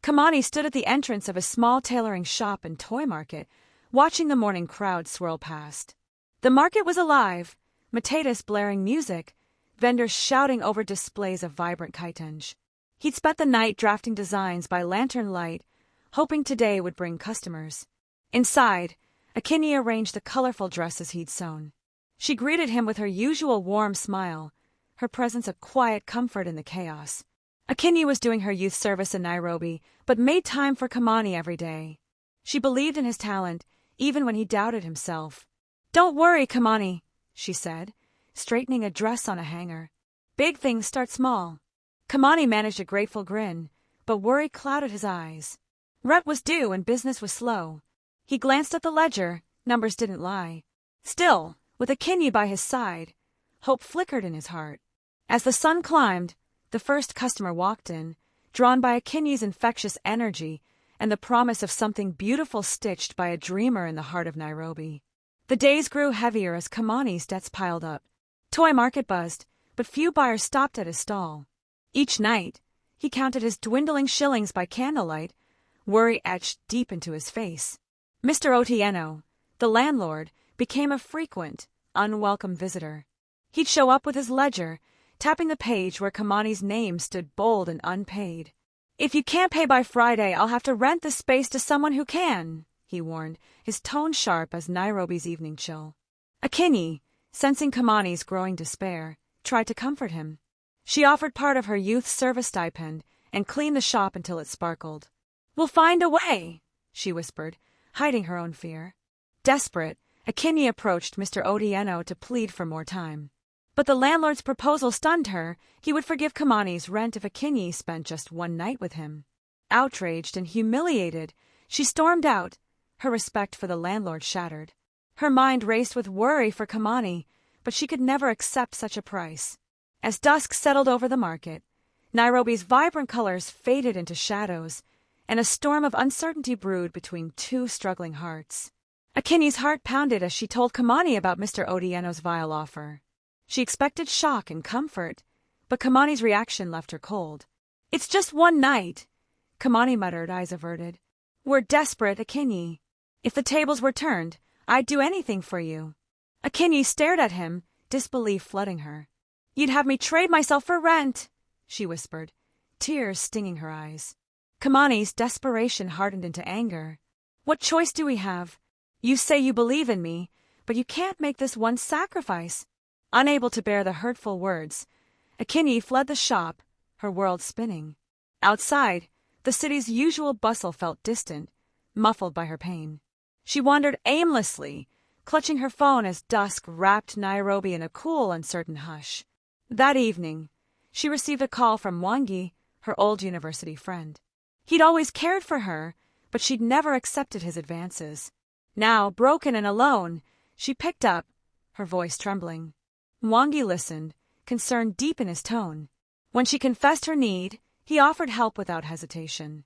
Kamani stood at the entrance of a small tailoring shop and toy market, watching the morning crowd swirl past. The market was alive, matetas blaring music, vendors shouting over displays of vibrant kaitenj. He'd spent the night drafting designs by lantern light, hoping today would bring customers. Inside, Akinyi arranged the colorful dresses he'd sewn. She greeted him with her usual warm smile, her presence a quiet comfort in the chaos. Akinyi was doing her youth service in Nairobi, but made time for Kamani every day. She believed in his talent, even when he doubted himself. "Don't worry, Kamani," she said, straightening a dress on a hanger. "Big things start small." Kamani managed a grateful grin, but worry clouded his eyes. Rent was due and business was slow. He glanced at the ledger, numbers didn't lie. Still, with Akinyi by his side, hope flickered in his heart. As the sun climbed, the first customer walked in, drawn by Akinyi's infectious energy and the promise of something beautiful stitched by a dreamer in the heart of Nairobi. The days grew heavier as Kamani's debts piled up. Toy market buzzed, but few buyers stopped at his stall. Each night, he counted his dwindling shillings by candlelight, worry etched deep into his face. Mr. Otieno, the landlord, became a frequent, unwelcome visitor. He'd show up with his ledger, tapping the page where Kamani's name stood bold and unpaid. "If you can't pay by Friday, I'll have to rent the space to someone who can," he warned, his tone sharp as Nairobi's evening chill. Akinyi, sensing Kamani's growing despair, tried to comfort him. She offered part of her youth service stipend and cleaned the shop until it sparkled. "We'll find a way," she whispered, hiding her own fear. Desperate, Akinyi approached Mr. Otieno to plead for more time. But the landlord's proposal stunned her. He would forgive Kamani's rent if Akinyi spent just one night with him. Outraged and humiliated, she stormed out, her respect for the landlord shattered. Her mind raced with worry for Kamani, but she could never accept such a price. As dusk settled over the market, Nairobi's vibrant colors faded into shadows, and a storm of uncertainty brewed between two struggling hearts. Akinyi's heart pounded as she told Kamani about Mr. Otieno's vile offer. She expected shock and comfort, but Kamani's reaction left her cold. "It's just one night," Kamani muttered, eyes averted. "We're desperate, Akinyi. If the tables were turned, I'd do anything for you." Akinyi stared at him, disbelief flooding her. "You'd have me trade myself for rent," she whispered, tears stinging her eyes. Kamani's desperation hardened into anger. "What choice do we have? You say you believe in me, but you can't make this one sacrifice." Unable to bear the hurtful words, Akinyi fled the shop, her world spinning. Outside, the city's usual bustle felt distant, muffled by her pain. She wandered aimlessly, clutching her phone as dusk wrapped Nairobi in a cool, uncertain hush. That evening, she received a call from Mwangi, her old university friend. He'd always cared for her, but she'd never accepted his advances. Now, broken and alone, she picked up, her voice trembling. Mwangi listened, concern deep in his tone. When she confessed her need, he offered help without hesitation.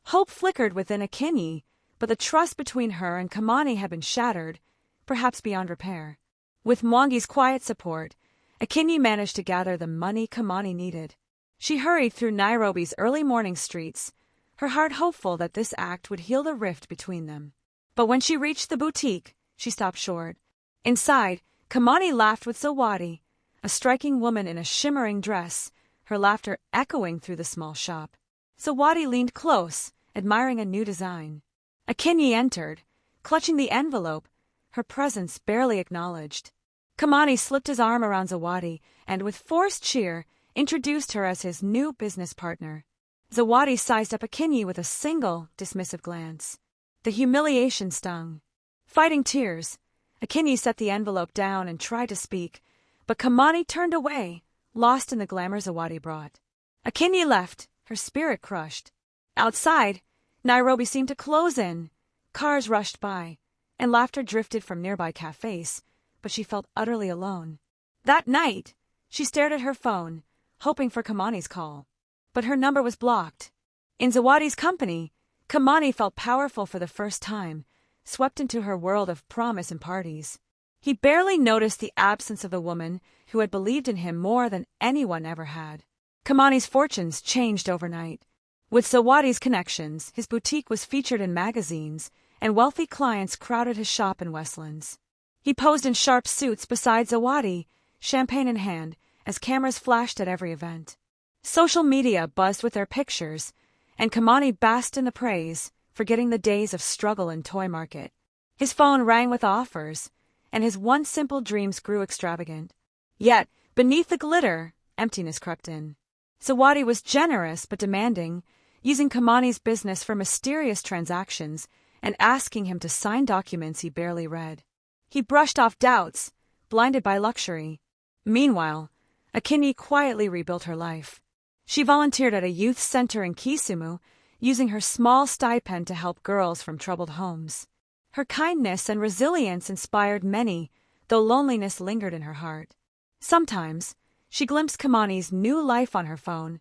Hope flickered within Akinyi, but the trust between her and Kamani had been shattered, perhaps beyond repair. With Mwangi's quiet support, Akinyi managed to gather the money Kamani needed. She hurried through Nairobi's early morning streets, her heart hopeful that this act would heal the rift between them. But when she reached the boutique, she stopped short. Inside, Kamani laughed with Zawadi, a striking woman in a shimmering dress, her laughter echoing through the small shop. Zawadi leaned close, admiring a new design. Akinyi entered, clutching the envelope, her presence barely acknowledged. Kamani slipped his arm around Zawadi and, with forced cheer, introduced her as his new business partner. Zawadi sized up Akinyi with a single, dismissive glance. The humiliation stung. Fighting tears, Akinyi set the envelope down and tried to speak, but Kamani turned away, lost in the glamour Zawadi brought. Akinyi left, her spirit crushed. Outside, Nairobi seemed to close in. Cars rushed by, and laughter drifted from nearby cafes, but she felt utterly alone. That night, she stared at her phone, hoping for Kamani's call. But her number was blocked. In Zawadi's company, Kamani felt powerful for the first time, swept into her world of promise and parties. He barely noticed the absence of the woman who had believed in him more than anyone ever had. Kamani's fortunes changed overnight. With Zawadi's connections, his boutique was featured in magazines, and wealthy clients crowded his shop in Westlands. He posed in sharp suits beside Zawadi, champagne in hand, as cameras flashed at every event. Social media buzzed with their pictures, and Kamani basked in the praise, forgetting the days of struggle in toy market. His phone rang with offers, and his once simple dreams grew extravagant. Yet, beneath the glitter, emptiness crept in. Zawadi was generous but demanding, using Kamani's business for mysterious transactions and asking him to sign documents he barely read. He brushed off doubts, blinded by luxury. Meanwhile, Akinyi quietly rebuilt her life. She volunteered at a youth center in Kisumu, using her small stipend to help girls from troubled homes. Her kindness and resilience inspired many, though loneliness lingered in her heart. Sometimes, she glimpsed Kamani's new life on her phone,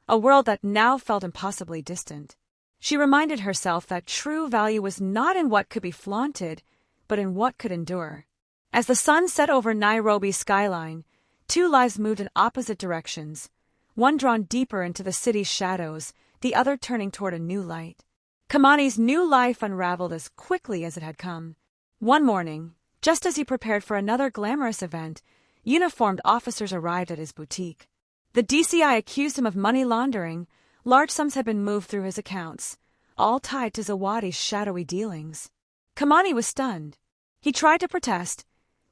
a world that now felt impossibly distant. She reminded herself that true value was not in what could be flaunted, but in what could endure. As the sun set over Nairobi's skyline, two lives moved in opposite directions, one drawn deeper into the city's shadows, the other turning toward a new light. Kamani's new life unraveled as quickly as it had come. One morning, just as he prepared for another glamorous event, uniformed officers arrived at his boutique. The DCI accused him of money laundering. Large sums had been moved through his accounts, all tied to Zawadi's shadowy dealings. Kamani was stunned. He tried to protest,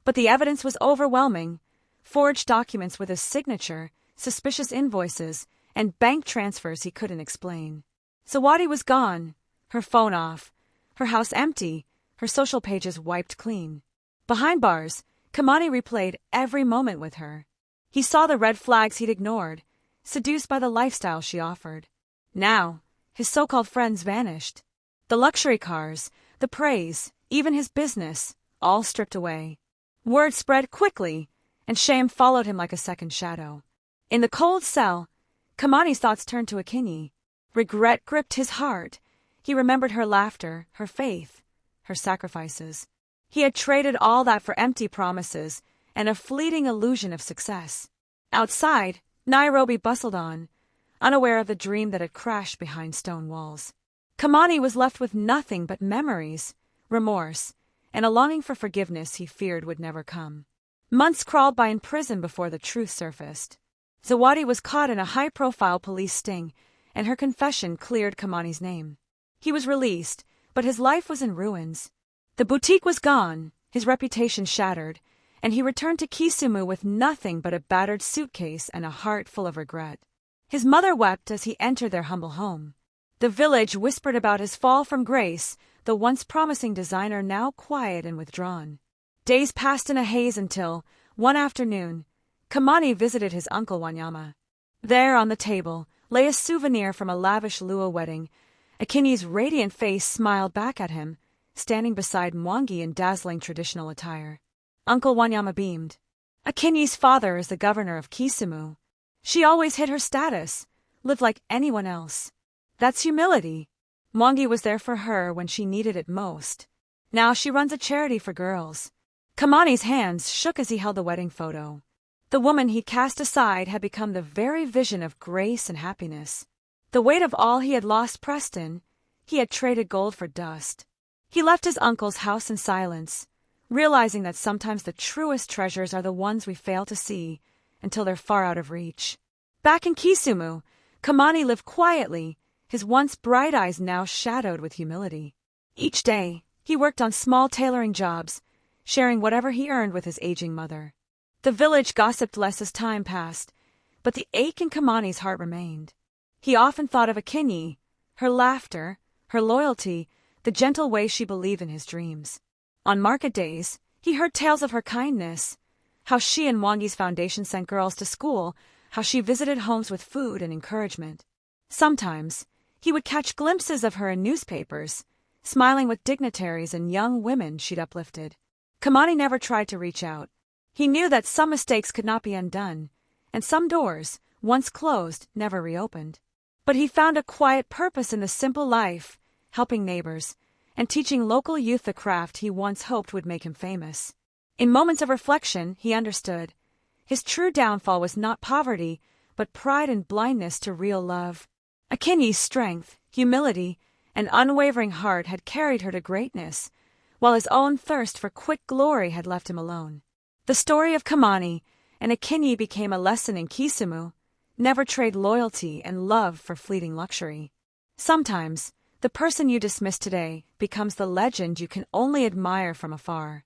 but the evidence was overwhelming. Forged documents with his signature, suspicious invoices, and bank transfers he couldn't explain. Zawadi was gone, her phone off, her house empty, her social pages wiped clean. Behind bars, Kamani replayed every moment with her. He saw the red flags he'd ignored, seduced by the lifestyle she offered. Now, his so-called friends vanished. The luxury cars, the praise, even his business, all stripped away. Word spread quickly, and shame followed him like a second shadow. In the cold cell, Kamani's thoughts turned to Akinyi. Regret gripped his heart. He remembered her laughter, her faith, her sacrifices. He had traded all that for empty promises and a fleeting illusion of success. Outside, Nairobi bustled on, unaware of the dream that had crashed behind stone walls. Kamani was left with nothing but memories, remorse, and a longing for forgiveness he feared would never come. Months crawled by in prison before the truth surfaced. Zawadi was caught in a high-profile police sting, and her confession cleared Kamani's name. He was released, but his life was in ruins. The boutique was gone, his reputation shattered, and he returned to Kisumu with nothing but a battered suitcase and a heart full of regret. His mother wept as he entered their humble home. The village whispered about his fall from grace, the once promising designer now quiet and withdrawn. Days passed in a haze until, one afternoon, Kamani visited his uncle Wanyama. There on the table lay a souvenir from a lavish Luo wedding. Akinyi's radiant face smiled back at him, standing beside Mwangi in dazzling traditional attire. Uncle Wanyama beamed. Akinyi's father is the governor of Kisumu. She always hid her status, lived like anyone else. That's humility. Mwangi was there for her when she needed it most. Now she runs a charity for girls. Kamani's hands shook as he held the wedding photo. The woman he'd cast aside had become the very vision of grace and happiness. The weight of all he had lost pressed in. He had traded gold for dust. He left his uncle's house in silence, realizing that sometimes the truest treasures are the ones we fail to see until they're far out of reach. Back in Kisumu, Kamani lived quietly, his once bright eyes now shadowed with humility. Each day, he worked on small tailoring jobs, sharing whatever he earned with his aging mother. The village gossiped less as time passed, but the ache in Kamani's heart remained. He often thought of Akinyi, her laughter, her loyalty, the gentle way she believed in his dreams. On market days, he heard tales of her kindness, how she and Mwangi's foundation sent girls to school, how she visited homes with food and encouragement. Sometimes, he would catch glimpses of her in newspapers, smiling with dignitaries and young women she'd uplifted. Kamani never tried to reach out. He knew that some mistakes could not be undone, and some doors, once closed, never reopened. But he found a quiet purpose in the simple life, helping neighbors, and teaching local youth the craft he once hoped would make him famous. In moments of reflection, he understood. His true downfall was not poverty, but pride and blindness to real love. Akinyi's strength, humility, and unwavering heart had carried her to greatness, while his own thirst for quick glory had left him alone. The story of Kamani and Akinyi became a lesson in Kisumu. Never trade loyalty and love for fleeting luxury. Sometimes, the person you dismiss today becomes the legend you can only admire from afar.